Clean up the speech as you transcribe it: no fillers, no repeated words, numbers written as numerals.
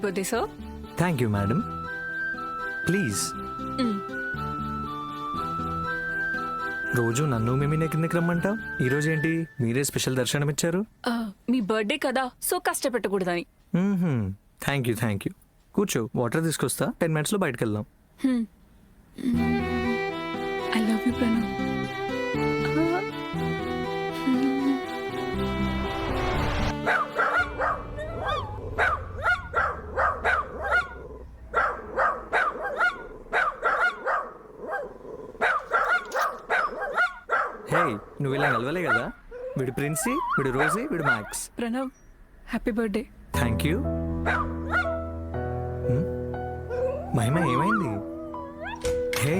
Birthday sir. Thank you madam. Please. రోజు నన్ను మిమ్మల్ని కిందకి రమ్మంటావు, ఈరోజు ఏంటి మీరే స్పెషల్ దర్శనం ఇచ్చారు? మీ బర్త్డే కదా, సో కష్టపెట్టకూడదని. Thank you. కూర్చో, వాటర్ తీసుకొస్తా, 10 minutes బయటకు వెళ్దాం. I love you Pranav. Hey, నువ్వు ఇలా నిలవలే కదా. వీడు ప్రిన్సీ, వీడు రోజీ, వీడు Max. Pranav, happy birthday. Thank you. Mahima ఏమైంది? హే